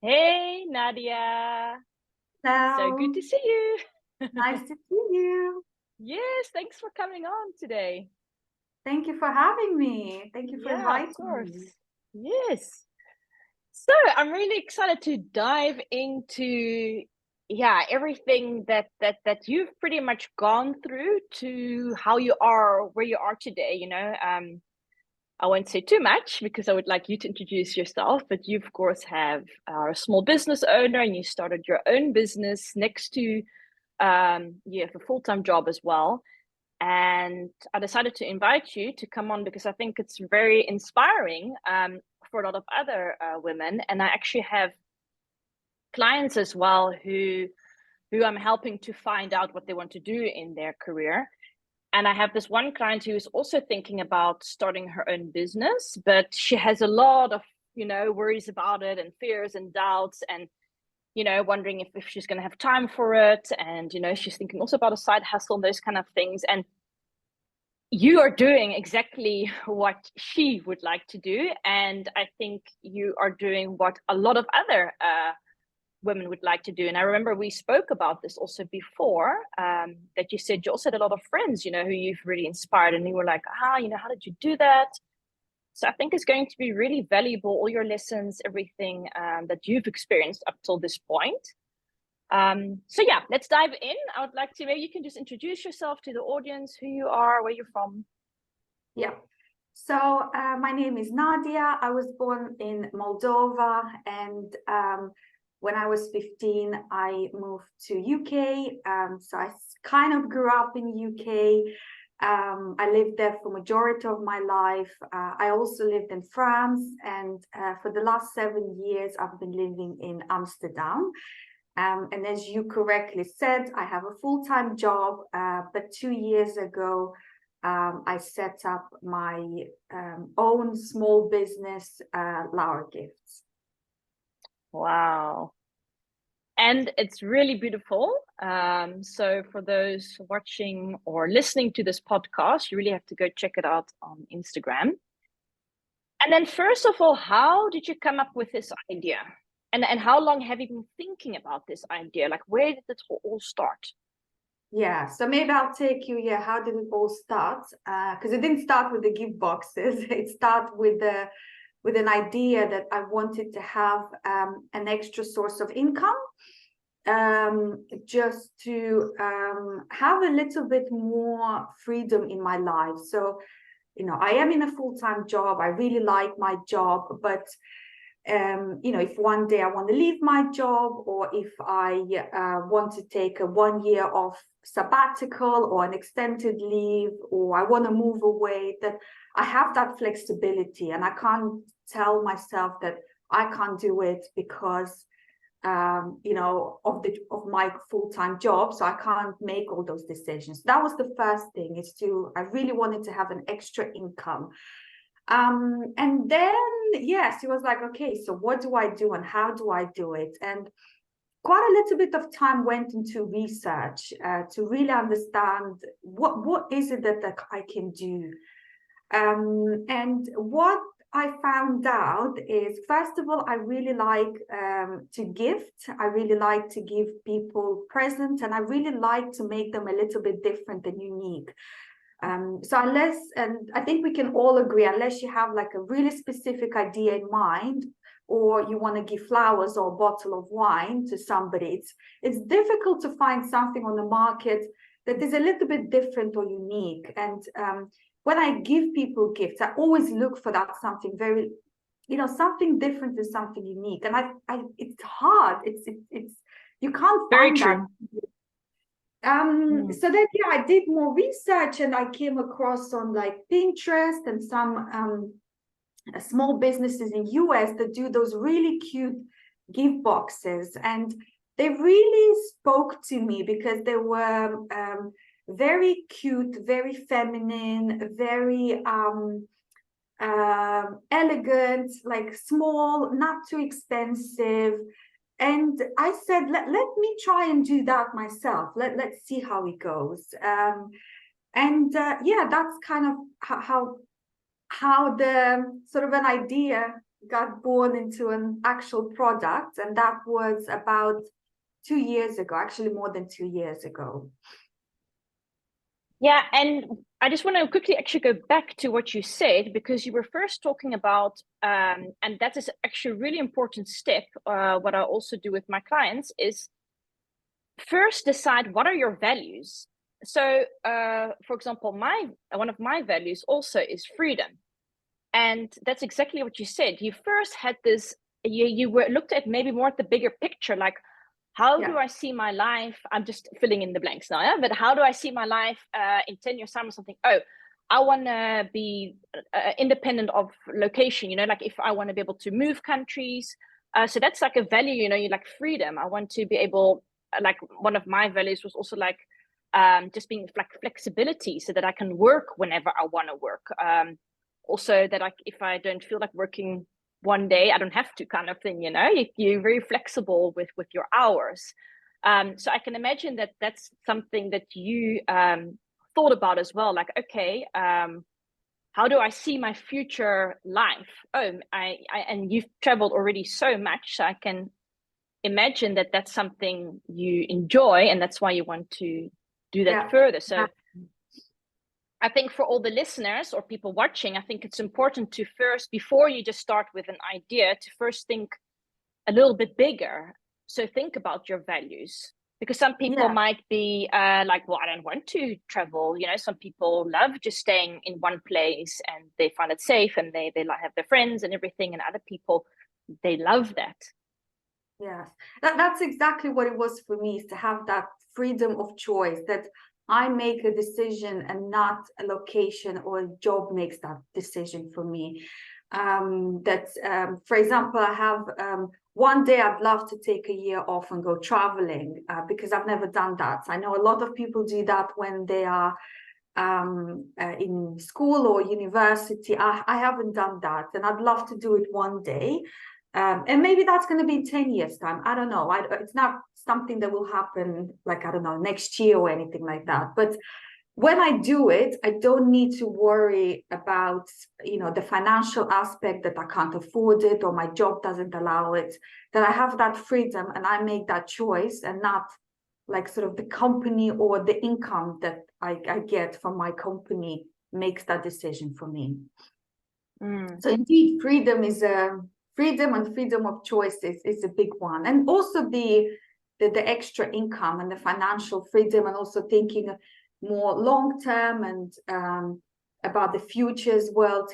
Hey, Nadia. So good Hello, to see you. nice to see you. Yes, thanks for coming on today. Thank you for having me. Thank you for Yeah, of inviting course. me. Yes. So I'm really excited to dive into everything that you've pretty much gone through to how you are where you are today, I won't say too much because I would like you to introduce yourself, but you, of course, are a small business owner and you started your own business next to, you have a full-time job as well. And I decided to invite you to come on because I think it's very inspiring for a lot of other women. And I actually have clients as well who I'm helping to find out what they want to do in their career. And I have this one client who is also thinking about starting her own business, but she has a lot of, worries about it and fears and doubts and, wondering if she's going to have time for it. And, she's thinking also about a side hustle and those kind of things. And you are doing exactly what she would like to do. And I think you are doing what a lot of other women would like to do. And I remember we spoke about this also before, that you said you also had a lot of friends, who you've really inspired. And you were like, how did you do that? So I think it's going to be really valuable, all your lessons, everything that you've experienced up till this point. So yeah, let's dive in. I would like to, maybe you can just introduce yourself to the audience, who you are, where you're from. Yeah. So my name is Nadia. I was born in Moldova, and when I was 15, I moved to UK. So I kind of grew up in UK. I lived there for majority of my life. I also lived in France, and for the last 7 years, I've been living in Amsterdam. And as you correctly said, I have a full-time job, but 2 years ago, I set up my own small business, 𝗀𝗵𝗲. Wow. And it's really beautiful. So for those watching or listening to this podcast, you really have to go check it out on Instagram. And then first of all, how did you come up with this idea? And how long have you been thinking about this idea? Like, where did it all start? Yeah, so maybe I'll take you, how did it all start? Because it didn't start with the gift boxes. It started with an idea that I wanted to have an extra source of income, just to have a little bit more freedom in my life. So, I am in a full-time job. I really like my job, but if one day I want to leave my job, or if I want to take a 1 year off sabbatical or an extended leave, or I want to move away, that I have that flexibility, and I can't tell myself that I can't do it because of my full-time job, so I can't make all those decisions. That was the first thing, I really wanted to have an extra income. And then, yes, he was like, okay, so what do I do and how do I do it? And quite a little bit of time went into research to really understand what is it that I can do. And what I found out is, first of all, I really like to gift. I really like to give people presents, and I really like to make them a little bit different and unique. So and I think we can all agree, unless you have like a really specific idea in mind, or you want to give flowers or a bottle of wine to somebody, it's difficult to find something on the market that is a little bit different or unique. And when I give people gifts, I always look for that something very, something different and something unique. And it's hard. It's you can't Very find that. true. So then, I did more research, and I came across on like Pinterest and some small businesses in US that do those really cute gift boxes, and they really spoke to me because they were very cute, very feminine, very elegant, like small, not too expensive. And I said, let me try and do that myself. Let's see how it goes. That's kind of how the sort of an idea got born into an actual product, and that was about 2 years ago, actually more than 2 years ago. Yeah, and I just want to quickly actually go back to what you said, because you were first talking about, and that is actually a really important step. What I also do with my clients is first decide what are your values. So, for example, one of my values also is freedom, and that's exactly what you said. You first had this. You were looked at maybe more at the bigger picture, like, how do I see my life? I'm just filling in the blanks now, yeah? But how do I see my life in 10 years time or something? Oh, I want to be independent of location, like if I want to be able to move countries. So that's like a value, you like freedom. I want to be able, like one of my values was also like just being like flexibility, so that I can work whenever I want to work. Also that if I don't feel like working one day, I don't have to, kind of thing, you're very flexible with your hours. So I can imagine that that's something that you thought about as well, like, okay, how do I see my future life? Oh, and you've traveled already so much, so I can imagine that that's something you enjoy, and that's why you want to do that further. So I think for all the listeners or people watching, I think it's important to first, before you just start with an idea, to first think a little bit bigger. So think about your values, because some people might be like, well, I don't want to travel. Some people love just staying in one place and they find it safe, and they have their friends and everything. And other people, they love that. Yes, that's exactly what it was for me, is to have that freedom of choice, that I make a decision and not a location or a job makes that decision for me. For example, I have one day I'd love to take a year off and go traveling, because I've never done that. I know a lot of people do that when they are in school or university. I haven't done that, and I'd love to do it one day. And maybe that's going to be in 10 years time. I don't know. It's not something that will happen, like, I don't know, next year or anything like that. But when I do it, I don't need to worry about, the financial aspect, that I can't afford it or my job doesn't allow it, that I have that freedom and I make that choice, and not like sort of the company or the income that I get from my company makes that decision for me. So indeed, freedom and freedom of choice is a big one. And also the extra income and the financial freedom, and also thinking more long term and about the future as well,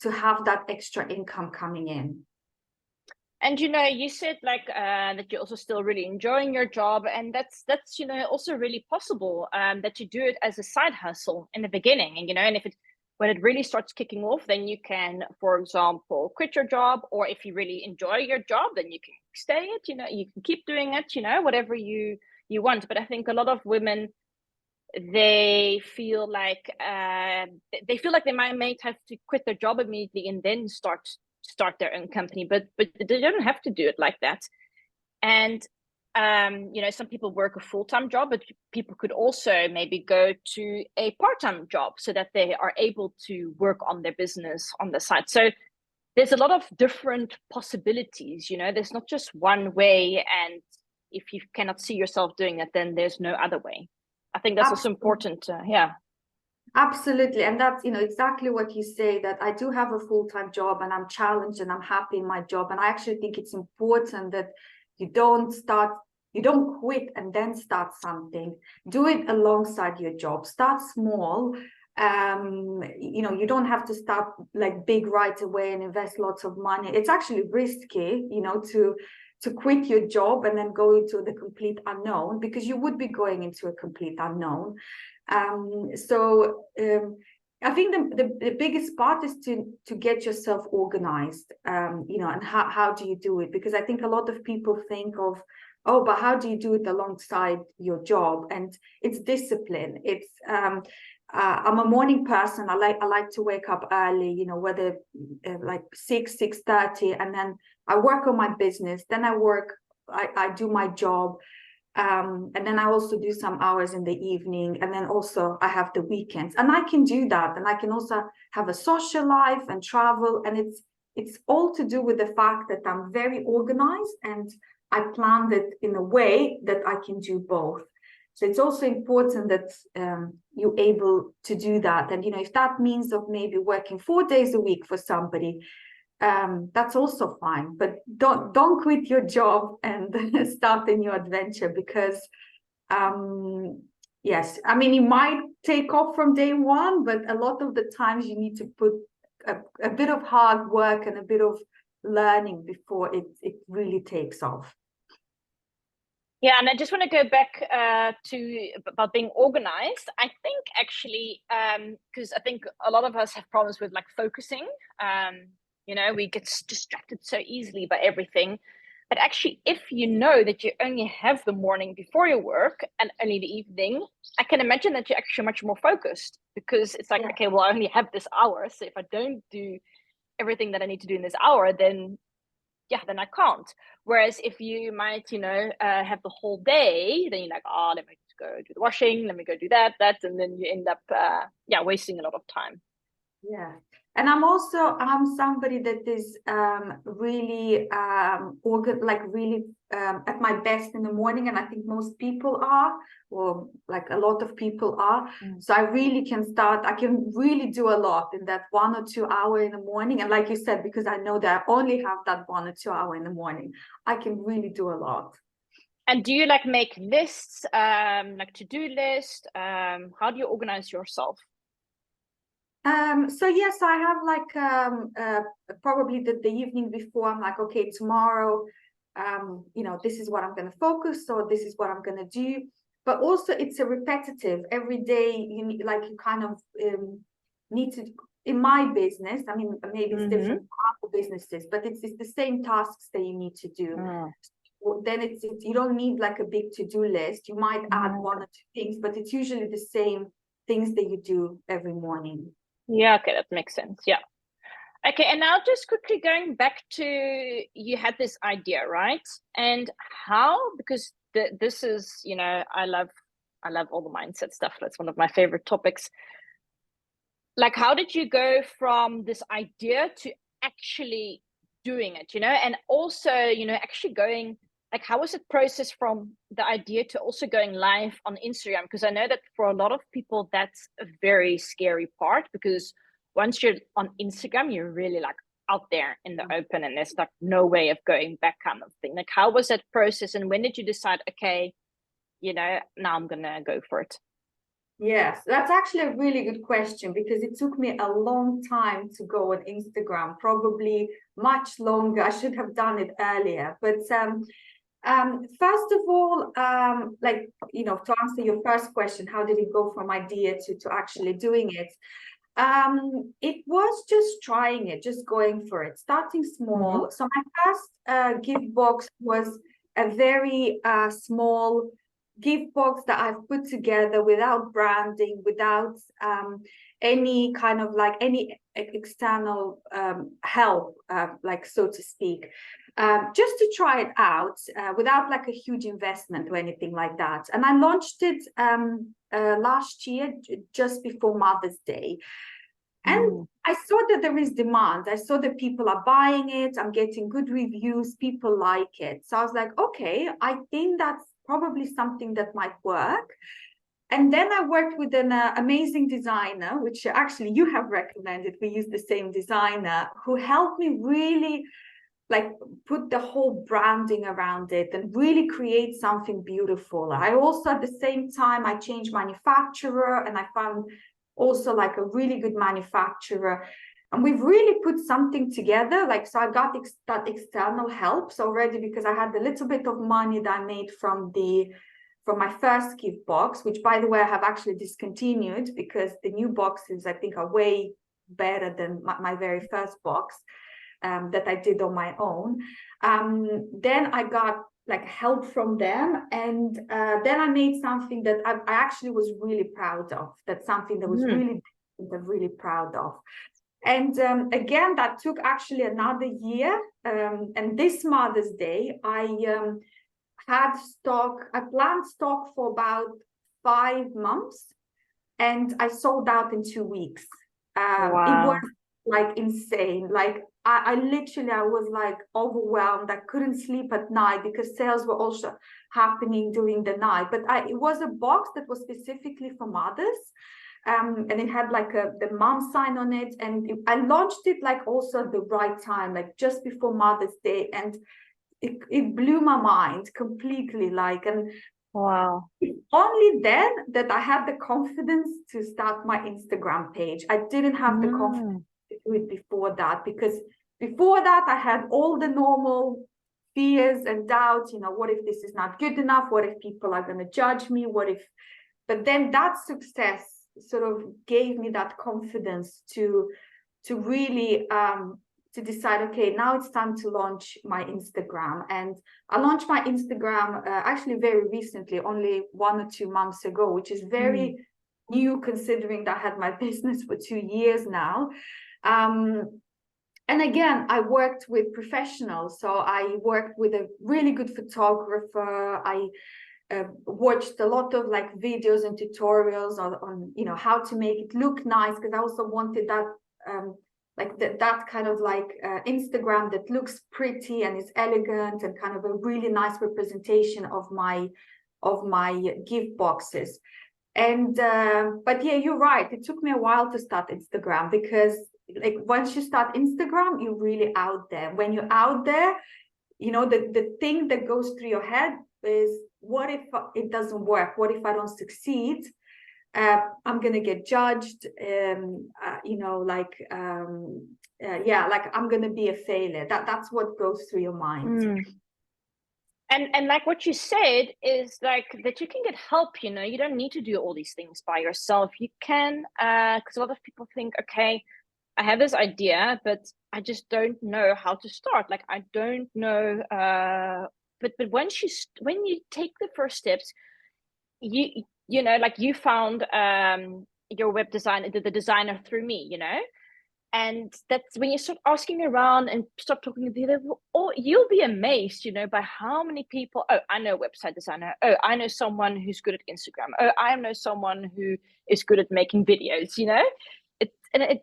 to have that extra income coming in. And you said like that you're also still really enjoying your job, and that's also really possible, that you do it as a side hustle in the beginning, and and when it really starts kicking off, then you can, for example, quit your job, or if you really enjoy your job, then you can stay it, you can keep doing it, whatever you want. But I think a lot of women, they feel like they might have to quit their job immediately and then start their own company, but they don't have to do it like that. And some people work a full-time job, but people could also maybe go to a part-time job so that they are able to work on their business on the side. So there's a lot of different possibilities, there's not just one way, and if you cannot see yourself doing it, then there's no other way. I think that's also important. Absolutely. And that's, exactly what you say, that I do have a full-time job and I'm challenged and I'm happy in my job. And I actually think it's important that you don't quit and then start something. Do it alongside your job. Start small. You don't have to start like big right away and invest lots of money. It's actually risky, to quit your job and then go into the complete unknown, because you would be going into a complete unknown. I think the biggest part is to get yourself organized, and how do you do it? Because I think a lot of people think of, oh, but how do you do it alongside your job? And it's discipline. It's I'm a morning person. I like to wake up early, whether like 6:30, and then I work on my business. Then I do my job. And then I also do some hours in the evening, and then also I have the weekends, and I can do that, and I can also have a social life and travel, and it's all to do with the fact that I'm very organized and I planned it in a way that I can do both. So it's also important that you're able to do that. And, you know, if that means of maybe working 4 days a week for somebody, that's also fine. But don't quit your job and start a new adventure, because yes, I mean, you might take off from day one, but a lot of the times you need to put a bit of hard work and a bit of learning before it really takes off. Yeah, and I just want to go back to about being organized. I think actually, because I think a lot of us have problems with like focusing. You know, we get distracted so easily by everything. But actually, if you know that you only have the morning before your work and only the evening, I can imagine that you're actually much more focused, because it's like, Yeah. okay, well, I only have this hour. So if I don't do everything that I need to do in this hour, then yeah, then I can't. Whereas if you might, you know, have the whole day, then you're like, oh, let me just go do the washing, let me go do that, and then you end up, yeah, wasting a lot of time. Yeah. And I'm somebody that is really really at my best in the morning, and I think most people are, or like a lot of people are. So I can really do a lot in that 1 or 2 hour in the morning. And like you said, because I know that I only have that 1 or 2 hour in the morning, I can really do a lot. And do you like make lists, like to-do list? How do you organize yourself? So yes, I have like probably the evening before, I'm like, okay, tomorrow, you know, this is what I'm going to focus, or this is what I'm going to do. But also it's a repetitive every day. You need, like, you kind of need to, in my business, I mean, maybe it's different for other businesses, but it's the same tasks that you need to do. Then you don't need like a big to-do list. You might add 1 or 2 things, but it's usually the same things that you do every morning. Yeah, okay, that makes sense. Yeah. Okay, and now just quickly going back to, you had this idea, right? And how, because this is, you know, I love all the mindset stuff. That's one of my favorite topics. Like, how did you go from this idea to actually doing it, you know? And also, you know, actually going, like, how was it processed from the idea to also going live on Instagram? Because I know that for a lot of people, that's a very scary part, because once you're on Instagram, you're really like out there in the open, and there's like no way of going back, kind of thing. Like, how was that process? And when did you decide, okay, you know, now I'm gonna go for it? Yes, that's actually a really good question, because it took me a long time to go on Instagram, probably much longer. I should have done it earlier. But first of all, like, you know, to answer your first question, how did it go from idea to actually doing it? It was just trying it, just going for it, starting small. So my first gift box was a very small gift box that I've put together without branding, without any kind of like any external help, like, so to speak, just to try it out without like a huge investment or anything like that. And I launched it last year, just before Mother's Day. And I saw that there is demand. I saw that people are buying it. I'm getting good reviews. People like it. So I was like, okay, I think that's probably something that might work. And then I worked with an amazing designer, which actually you have recommended. We use the same designer, who helped me really like put the whole branding around it and really create something beautiful. I also, at the same time, I changed manufacturer, and I found also like a really good manufacturer, and we've really put something together. Like, so I got that external helps already, because I had a little bit of money that I made from my first gift box, which, by the way, I have actually discontinued, because the new boxes, I think, are way better than my very first box that I did on my own. Then I got like help from them, and then I made something that I actually was really proud of. That's something that was really proud of. And again, that took actually another year. And this Mother's Day, I planned stock for about 5 months, and I sold out in 2 weeks. Wow. like insane. Like I literally, I was like overwhelmed. I couldn't sleep at night because sales were also happening during the night. But it was a box that was specifically for mothers. And it had like the mom sign on it. And I launched it like also at the right time, like just before Mother's Day. And it blew my mind completely. Like, and Wow. only then that I had the confidence to start my Instagram page. I didn't have the confidence to do it before that, because before that I had all the normal fears and doubts. You know, what if this is not good enough? What if people are going to judge me? What if? But then that success sort of gave me that confidence to really to decide, okay, now it's time to launch my Instagram. And I launched my Instagram actually very recently, only 1 or 2 months ago, which is very new considering that I had my business for 2 years now. And again, I worked with professionals. So I worked with a really good photographer. I watched a lot of like videos and tutorials on you know, how to make it look nice, because I also wanted that like that kind of like Instagram that looks pretty and is elegant and kind of a really nice representation of my gift boxes. And but yeah, you're right, it took me a while to start Instagram, because like once you start Instagram, you're really out there. When you're out there, you know, the thing that goes through your head is, what if it doesn't work? What if I don't succeed? I'm gonna get judged, you know, like yeah, like I'm gonna be a failure. That's what goes through your mind. And like what you said is like that you can get help. You know, you don't need to do all these things by yourself. You can, because a lot of people think, okay, I have this idea, but I just don't know how to start. Like I don't know, but when you take the first steps, you know, like you found your web designer, the designer through me, you know, and that's when you start asking around and start talking to people, or you'll be amazed, you know, by how many people, oh, I know a website designer, oh, I know someone who's good at Instagram, oh, I know someone who is good at making videos, you know.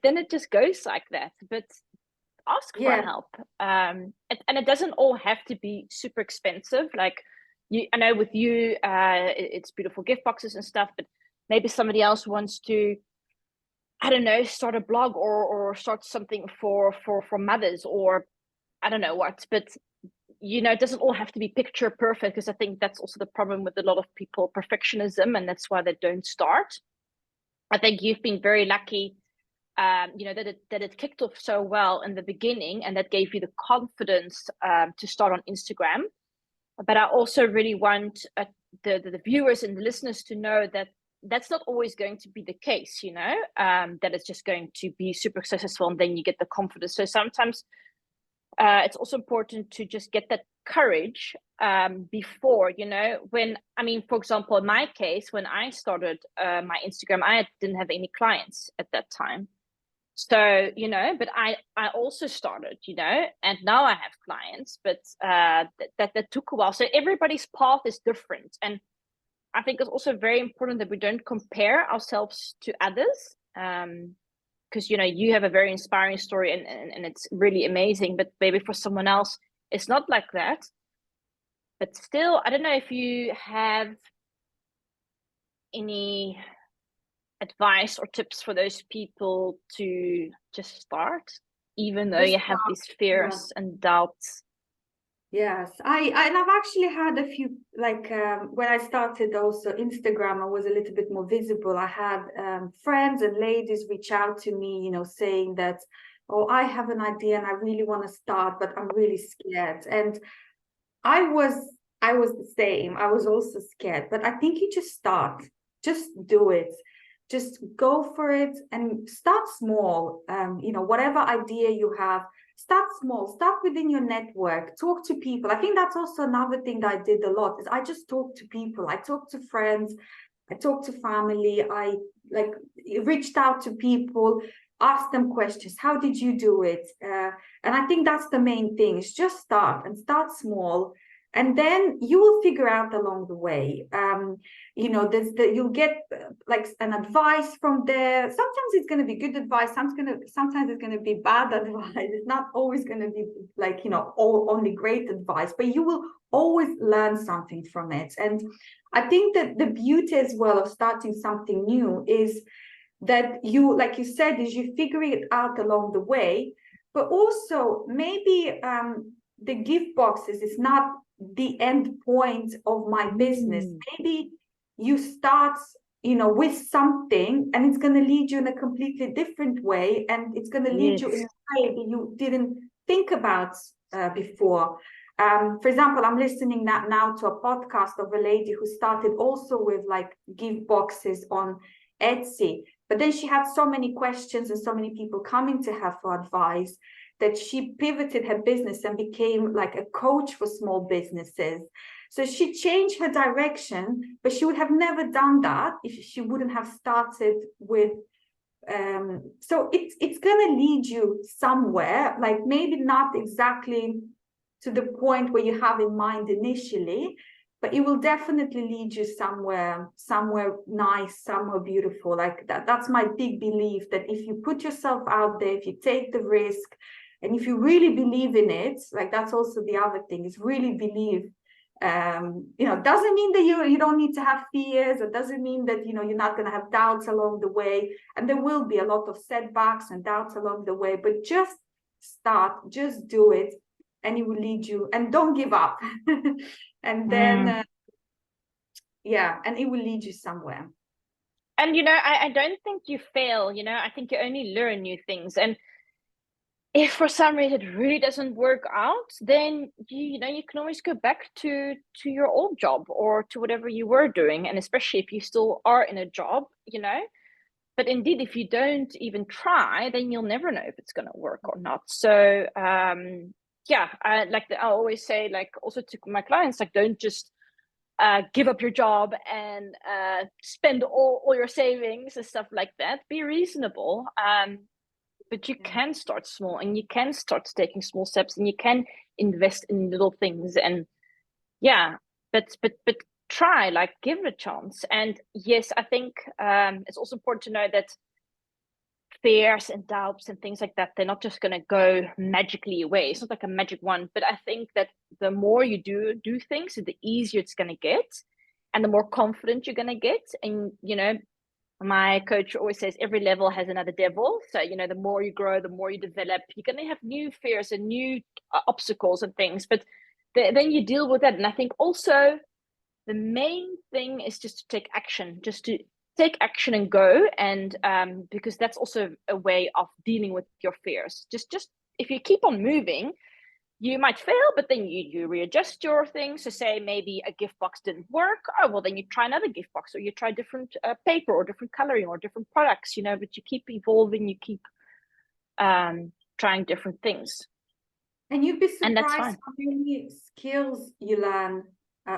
Then it just goes like that. But ask for Yeah. help, and it doesn't all have to be super expensive. Like I know with you, it's beautiful gift boxes and stuff, but maybe somebody else wants to, I don't know, start a blog or start something for mothers, or I don't know what. But you know, it doesn't all have to be picture perfect, because I think that's also the problem with a lot of people, perfectionism, and that's why they don't start. I think you've been very lucky, you know, that it kicked off so well in the beginning, and that gave you the confidence to start on Instagram. But I also really want the viewers and the listeners to know that that's not always going to be the case, you know, that it's just going to be super successful and then you get the confidence. So sometimes it's also important to just get that courage before, you know, when, I mean, for example, in my case, when I started my Instagram, I didn't have any clients at that time. So, you know, but I also started, you know, and now I have clients, but that took a while. So everybody's path is different. And I think it's also very important that we don't compare ourselves to others. Because, you know, you have a very inspiring story and it's really amazing, but maybe for someone else, it's not like that. But still, I don't know if you have any advice or tips for those people to just start, even though you have these fears and doubts. Yes, and I've actually had a few, like when I started also Instagram, I was a little bit more visible. I had friends and ladies reach out to me, you know, saying that, oh, I have an idea and I really want to start, but I'm really scared. And I was the same. I was also scared, but I think you just start, just do it. Just go for it and start small. You know, whatever idea you have, start small, start within your network, talk to people. I think that's also another thing that I did a lot, is I just talked to people. I talked to friends, I talked to family, I like reached out to people, asked them questions. How did you do it? And I think that's the main thing, is just start and start small. And then you will figure out along the way. You know, you'll get like an advice from there. Sometimes it's going to be good advice. Sometimes it's going to be bad advice. It's not always going to be like, you know, only great advice, but you will always learn something from it. And I think that the beauty as well of starting something new is that you, like you said, is you figure it out along the way, but also maybe the gift boxes is not the end point of my business. Maybe you start, you know, with something and it's going to lead you in a completely different way, and it's going to lead you in a way that you didn't think about before. For example, I'm listening now to a podcast of a lady who started also with like gift boxes on Etsy, but then she had so many questions and so many people coming to her for advice that she pivoted her business and became like a coach for small businesses. So she changed her direction, but she would have never done that if she wouldn't have started with so it's going to lead you somewhere, like maybe not exactly to the point where you have in mind initially, but it will definitely lead you somewhere nice, somewhere beautiful. Like that's my big belief, that if you put yourself out there, if you take the risk, and if you really believe in it, like that's also the other thing, is really believe. You know, doesn't mean that you don't need to have fears. It doesn't mean that, you know, you're not going to have doubts along the way, and there will be a lot of setbacks and doubts along the way, but just start, just do it, and it will lead you. And don't give up. And then yeah, and it will lead you somewhere. And you know, I don't think you fail, you know, I think you only learn new things. And if for some reason it really doesn't work out, then you know, you can always go back to your old job or to whatever you were doing. And especially if you still are in a job, you know. But indeed, if you don't even try, then you'll never know if it's going to work or not. So yeah, I always say, like, also to my clients, like, don't just give up your job and spend all your savings and stuff like that. Be reasonable. But you can start small, and you can start taking small steps, and you can invest in little things. And yeah, but try, like, give it a chance. And yes, I think it's also important to know that fears and doubts and things like that, they're not just going to go magically away. It's not like a magic wand, but I think that the more you do things, the easier it's going to get, and the more confident you're going to get. And you know, my coach always says every level has another devil. So you know, the more you grow, the more you develop, you're going to have new fears and new obstacles and things, but then you deal with that. And I think also the main thing is just to take action, just to take action and go. And because that's also a way of dealing with your fears. Just if you keep on moving, you might fail, but then you readjust your things. So say maybe a gift box didn't work. Oh, well, then you try another gift box, or you try different paper or different coloring or different products, you know, but you keep evolving, you keep trying different things. And you'd be surprised how many skills you learn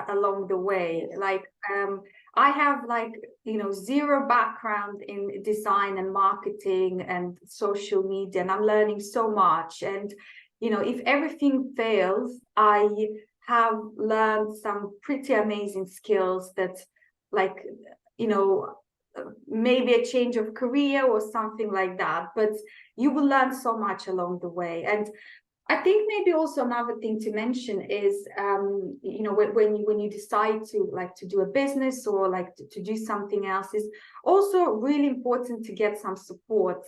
along the way. Like I have, like, you know, zero background in design and marketing and social media, and I'm learning so much. And you know, if everything fails, I have learned some pretty amazing skills that, like, you know, maybe a change of career or something like that, but you will learn so much along the way. And I think maybe also another thing to mention is, you know, when you decide to, like, to do a business or like to do something else, is also really important to get some support.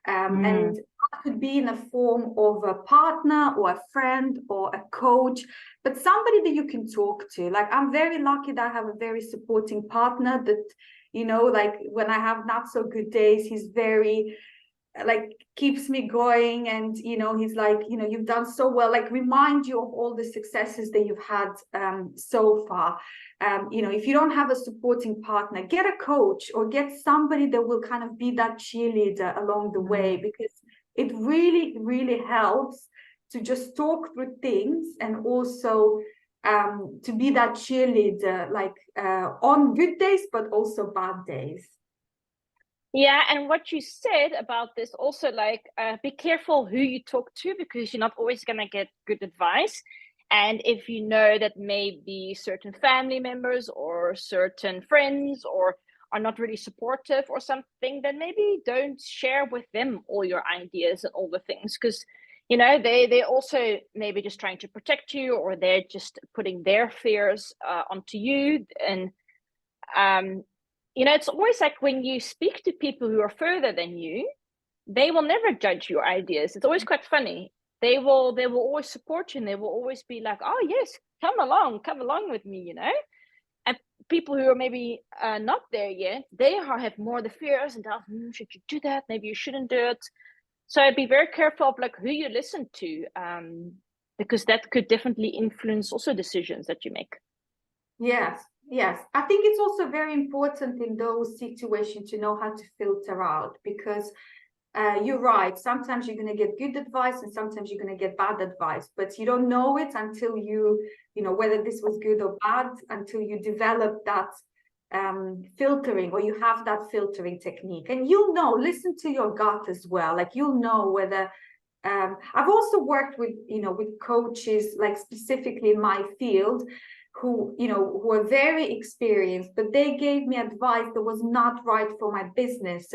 And that could be in a form of a partner or a friend or a coach, but somebody that you can talk to. Like, I'm very lucky that I have a very supporting partner that, you know, like when I have not so good days, he's very, like, keeps me going. And you know, he's like, you know, you've done so well, like, remind you of all the successes that you've had so far. You know, if you don't have a supporting partner, get a coach or get somebody that will kind of be that cheerleader along the way, because it really helps to just talk through things, and also to be that cheerleader, like on good days but also bad days. Yeah, and what you said about this also, like, be careful who you talk to, because you're not always going to get good advice. And if you know that maybe certain family members or certain friends or are not really supportive or something, then maybe don't share with them all your ideas and all the things, because you know they're also maybe just trying to protect you, or they're just putting their fears onto you. And you know, it's always like when you speak to people who are further than you, they will never judge your ideas. It's always quite funny. They will always support you, and they will always be like, oh yes, come along with me, you know. And people who are maybe not there yet, they have more the fears and doubt, should you do that, maybe you shouldn't do it. So be very careful of like who you listen to, because that could definitely influence also decisions that you make. Yes, yes. I think it's also very important in those situations to know how to filter out, because you're right. Sometimes you're going to get good advice and sometimes you're going to get bad advice, but you don't know it until you know, whether this was good or bad, until you develop that filtering, or you have that filtering technique. And you'll know, listen to your gut as well. Like you'll know whether, I've also worked with, you know, with coaches, like specifically in my field, who, you know, who are very experienced, but they gave me advice that was not right for my business.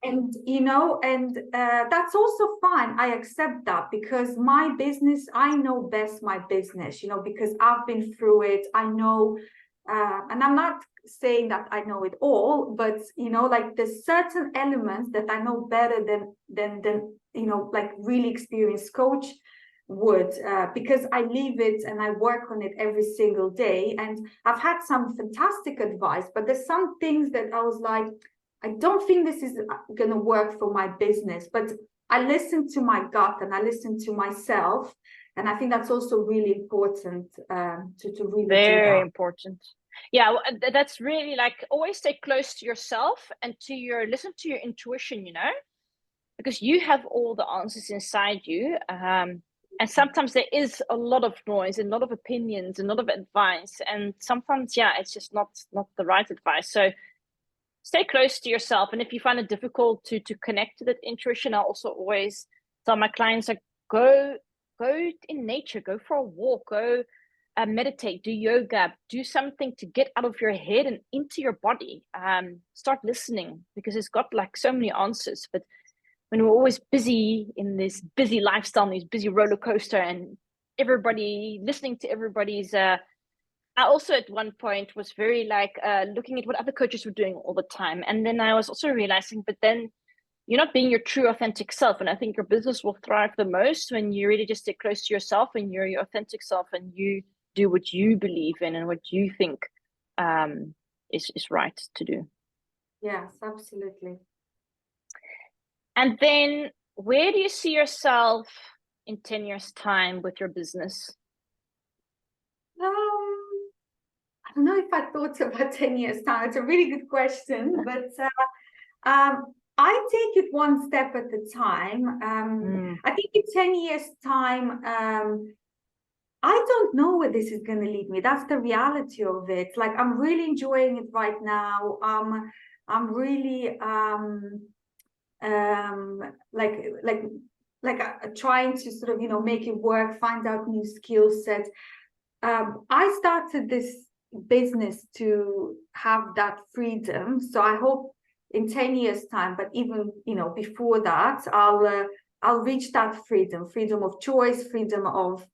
And you know, and that's also fine. I accept that, because my business, I know best my business, you know, because I've been through it. I know, and I'm not saying that I know it all, but you know, like there's certain elements that I know better than you know, like really experienced coach would, because I live it and I work on it every single day. And I've had some fantastic advice, but there's some things that I was like, I don't think this is going to work for my business. But I listen to my gut and I listen to myself. And I think that's also really important, to really do that. Very important. Yeah, that's really like, always stay close to yourself and to listen to your intuition, you know, because you have all the answers inside you. And sometimes there is a lot of noise and a lot of opinions and a lot of advice. And sometimes, yeah, it's just not the right advice. So stay close to yourself. And if you find it difficult to connect to that intuition, I also always tell my clients, like, go in nature, go for a walk, go meditate, do yoga, do something to get out of your head and into your body. Start listening, because it's got like so many answers. But when we're always busy in this busy lifestyle, this busy roller coaster, and everybody listening to everybody's I also at one point was very like looking at what other coaches were doing all the time. And then I was also realizing, but then you're not being your true authentic self. And I think your business will thrive the most when you really just stay close to yourself and you're your authentic self, and you do what you believe in and what you think is right to do. Yes, absolutely. And then where do you see yourself in 10 years' time with your business? I don't know if I thought about 10 years' time. It's a really good question, but I take it one step at a time. I think in 10 years' time, I don't know where this is going to lead me. That's the reality of it. Like, I'm really enjoying it right now. I'm really trying to sort of, you know, make it work, find out new skill sets. I started this business to have that freedom. So I hope in 10 years' time, but even, you know, before that, I'll reach that freedom of choice, freedom of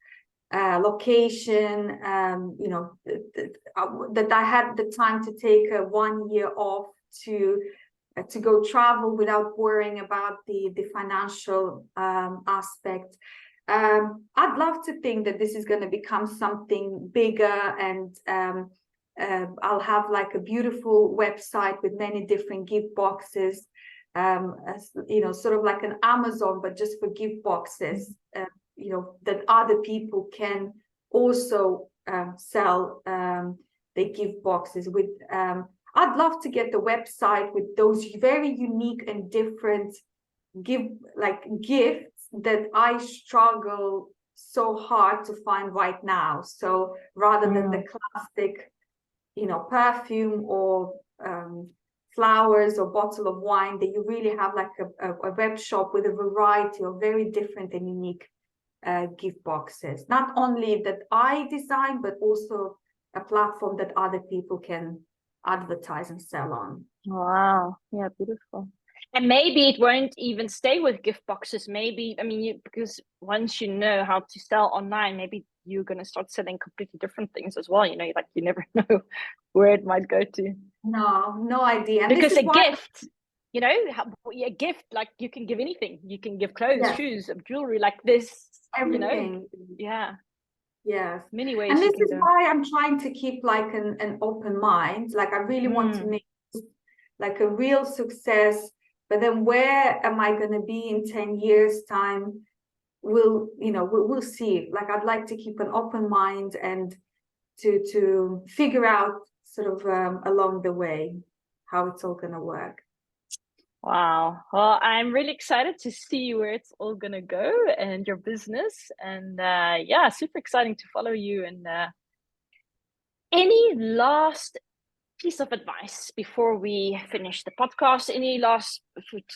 location, you know, that I had the time to take 1 year off to go travel without worrying about the financial aspect. I'd love to think that this is going to become something bigger, and I'll have like a beautiful website with many different gift boxes, as, you know, sort of like an Amazon, but just for gift boxes, you know, that other people can also sell their gift boxes with. I'd love to get the website with those very unique and different gifts that I struggle so hard to find right now. So rather than the classic, you know, perfume or flowers or bottle of wine, that you really have like a web shop with a variety of very different and unique gift boxes, not only that I design, but also a platform that other people can advertise and sell on. Wow. Yeah, beautiful. And maybe it won't even stay with gift boxes. Maybe, I mean, because once you know how to sell online, maybe you're going to start selling completely different things as well. You know, like you never know where it might go to. No idea. And because this is a why gift, you know, a gift, like you can give anything. You can give clothes, shoes, jewelry, like this, everything. You know, Yes. many ways And you this can is go. why I'm trying to keep like an open mind. Like I really want to make like a real success, but then where am I going to be in 10 years time? We'll see. Like I'd like to keep an open mind and to figure out sort of along the way how it's all going to work. Wow. Well, I'm really excited to see where it's all going to go and your business. And yeah, super exciting to follow you. And any last piece of advice before we finish the podcast? Any last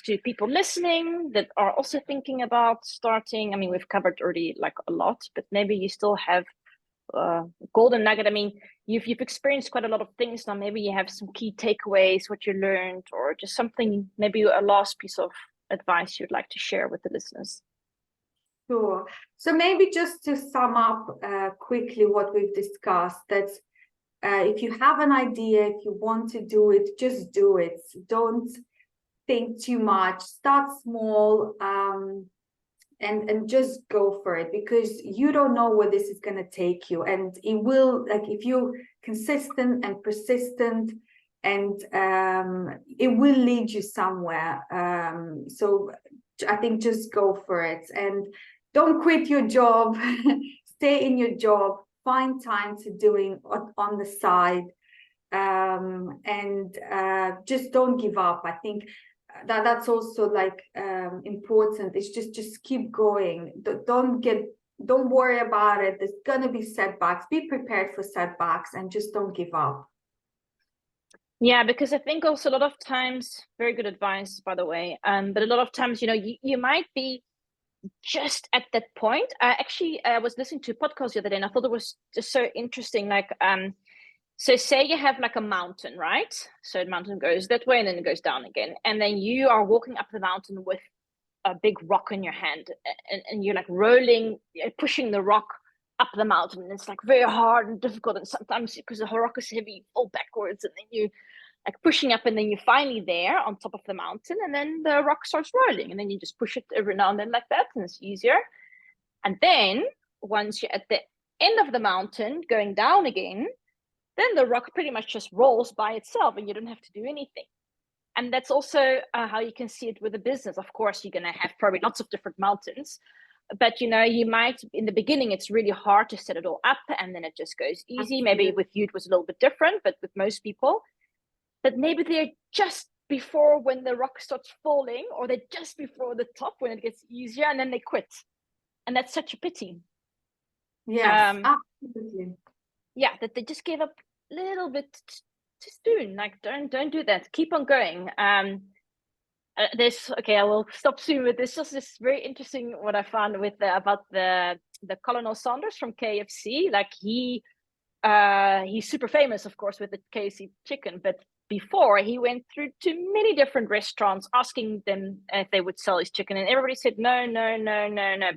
to people listening that are also thinking about starting? I mean, we've covered already like a lot, but maybe you still have golden nugget. I mean, you've experienced quite a lot of things now. Maybe you have some key takeaways, what you learned, or just something, maybe a last piece of advice you'd like to share with the listeners. Sure. So maybe just to sum up quickly what we've discussed, that if you have an idea, if you want to do it, just do it. Don't think too much. Start small, and just go for it, because you don't know where this is going to take you. And it will, like, if you're consistent and persistent, and it will lead you somewhere. So I think just go for it, and don't quit your job. Stay in your job. Find time to doing on the side, and just don't give up. I think that's also like important. It's just keep going. Don't worry about it. There's gonna be setbacks. Be prepared for setbacks, and just don't give up. Yeah, because I think also a lot of times, very good advice, by the way, but a lot of times, you know, you might be just at that point. I was listening to a podcast the other day, and I thought it was just so interesting. Like, so say you have like a mountain, right? So the mountain goes that way and then it goes down again. And then you are walking up the mountain with a big rock in your hand, and you're like rolling, pushing the rock up the mountain. And it's like very hard and difficult. And sometimes because the rock is heavy, you fall backwards, and then you like pushing up, and then you're finally there on top of the mountain, and then the rock starts rolling, and then you just push it every now and then like that, and it's easier. And then once you're at the end of the mountain going down again, then the rock pretty much just rolls by itself and you don't have to do anything. And that's also how you can see it with a business. Of course, you're going to have probably lots of different mountains, but you know, you might, in the beginning, it's really hard to set it all up, and then it just goes easy. Maybe with you it was a little bit different, but with most people, but maybe they're just before when the rock starts falling, or they're just before the top when it gets easier, and then they quit. And that's such a pity. Yes, absolutely. Yeah, that they just gave up a little bit too soon. Like, don't do that. Keep on going. Okay, I will stop soon with this. Just this very interesting what I found with about the Colonel Sanders from KFC. Like he's super famous, of course, with the KFC chicken, but before he went through to many different restaurants asking them if they would sell his chicken, and everybody said no,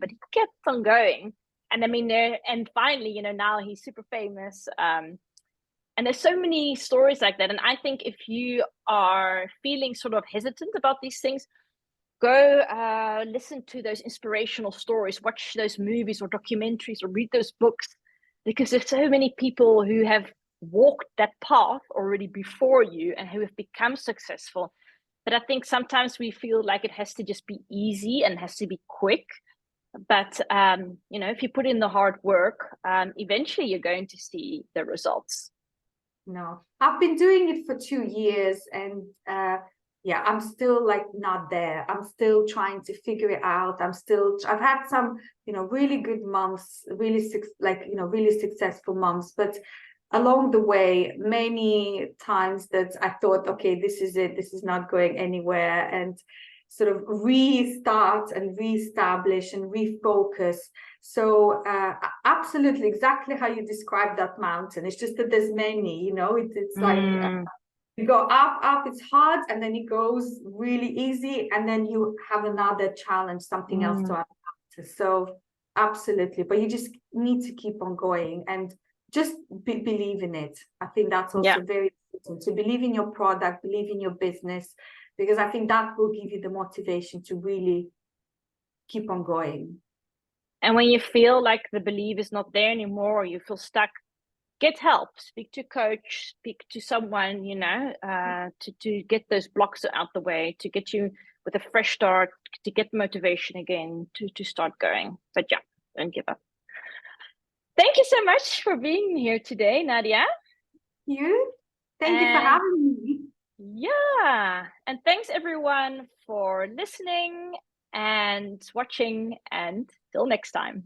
but he kept on going. And I mean, and finally, you know, now he's super famous. And there's so many stories like that. And I think if you are feeling sort of hesitant about these things, go listen to those inspirational stories, watch those movies or documentaries, or read those books, because there's so many people who have walked that path already before you and who have become successful. But I think sometimes we feel like it has to just be easy and has to be quick. But you know, if you put in the hard work, eventually you're going to see the results. No, I've been doing it for 2 years, and yeah, I'm still like not there. I'm still trying to figure it out. I've had some, you know, really good months, really successful months, but along the way, many times that I thought, okay, this is it, this is not going anywhere. And sort of restart and reestablish and refocus. So absolutely, exactly how you described that mountain. It's just that there's many, you know, it's like you go up, it's hard, and then it goes really easy, and then you have another challenge, something else to add. So absolutely, but you just need to keep on going and just believe in it. I think that's also very important, to believe in your product, believe in your business, because I think that will give you the motivation to really keep on going. And when you feel like the belief is not there anymore, or you feel stuck, get help, speak to a coach, speak to someone, you know, to get those blocks out the way, to get you with a fresh start, to get motivation again, to start going. But yeah, don't give up. Thank you so much for being here today, Nadia. Thank you for having me. Yeah, and thanks everyone for listening and watching, and till next time.